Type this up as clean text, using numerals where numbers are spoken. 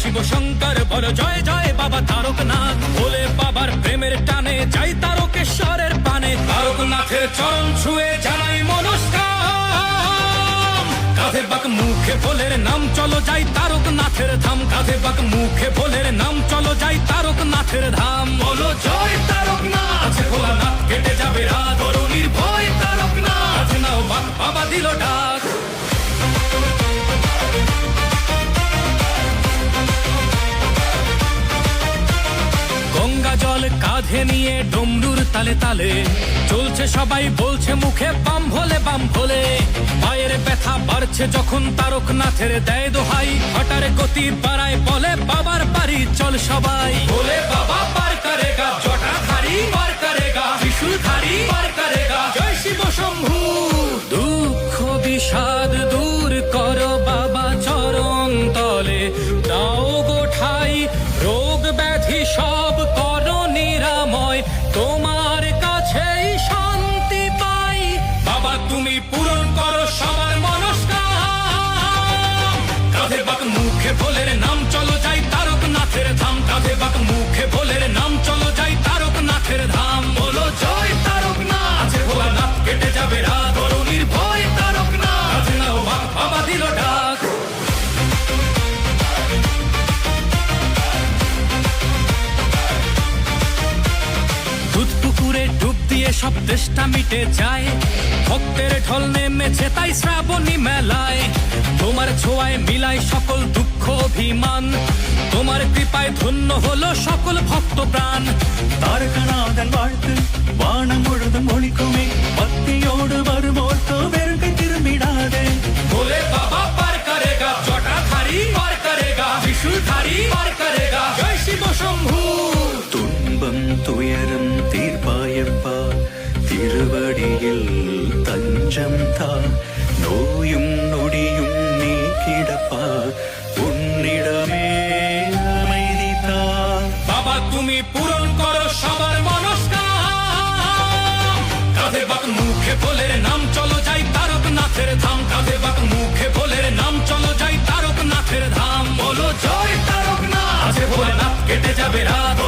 শিব শঙ্কর বল জয় জয় বাবা তারকনাথ। ভোলে বাবার প্রেমের টানে যাই তারকেশ্বরের পানে, তারকনাথের চরণ ছুঁয়ে জানাই মনস্কাম। কাঁধে বাক মুখে ভোলের নাম চলো যাই তারকনাথের ধাম, কাঁধে বাক মুখে ভোলের নাম চলো যাই তারকনাথের ধাম। বলো জয় তারকনাথ, আছে ভোলানাথ কেটে যাবে রাত, বড় নির্ভয় তারকনাথ, আছে নাও বাক বাবা দিল ডাক। গঙ্গা জল কাঁধে নিয়ে ডমরুর তালে তালে চলছে সবাই, বলছে মুখে বাম ভোলে বাম ভোলে। পায়ের ব্যথা বাড়ছে যখন তারকনাথের দেয় দোহাই, হঠাৎ গতি বাড়ায় বলে বাবার বাড়ি চল সবাই। ভোলে বাবা পার করেগা, জটাধারী পার করেগা, ত্রিশূলধারী পার করেগা, জয় শিব শম্ভু। দুঃখ বিষাদ দূর করো বাবা চরণ তলে, দাও গো ঠাই রোগ ব্যাধি সব করো নিরাময়, তোমার কাছেই শান্তি পাই। বাবা তুমি পূরণ করো সবার মনস্কাম। কাঁধে বাক মুখে ভোলের নাম চলো যাই তারকনাথের ধাম, কাঁধে বাক মুখে ভোলের নাম চলো যাই তারকনাথের ধাম। বলো জয় তারকনাথ, আছে ভোলানাথ কেটে যাবে রাত, বড় নির্ভয় তারকনাথ, আছে নাও বাক বাবা দিল ডাক। দুধ পুকুরে ডুব দিয়ে সব তেষ্টা মিটে যায়, ভক্তের ঢল নেমেছে তাই শ্রাবণী মেলায়। তোমার ছোঁয়ায় মিলায় সকল দুঃখ অভিমান, তোমার কৃপায় ধন্য হলো সকল ভক্ত প্রাণ। താരകനാഥൻ വാഴ്ത്ത് വാണം മുഴുതും ഒളിക്കുമേ, ഭക്തിയോട് വരുമോർത്തോ വെറുകെ തിരുമിടാതെ। भोले बाबा पार करेगा, जटाधारी पार करेगा, त्रिशूलधारी पार करेगा, जय शिव शंभू। തുன்பം തുയരം തീർപ്പായപ്പ, തിരുവടിയിൽ തഞ്ചം താ, നോയും നൊടിയും നീക്കിടപ്പ, ഉന്നിടമേ அமைதி தா। বাবা তুমি পূরণ করো সবার মনস্কাম। কাঁধে বাক মুখে ভোলের নাম চলো যাই তারকনাথের ধাম, কাঁধে বাক মুখে ভোলের নাম চলো যাই তারকনাথের ধাম। বলো জয় তারকনাথ, আছে ভোলেনাথ কেটে যাবে রাত,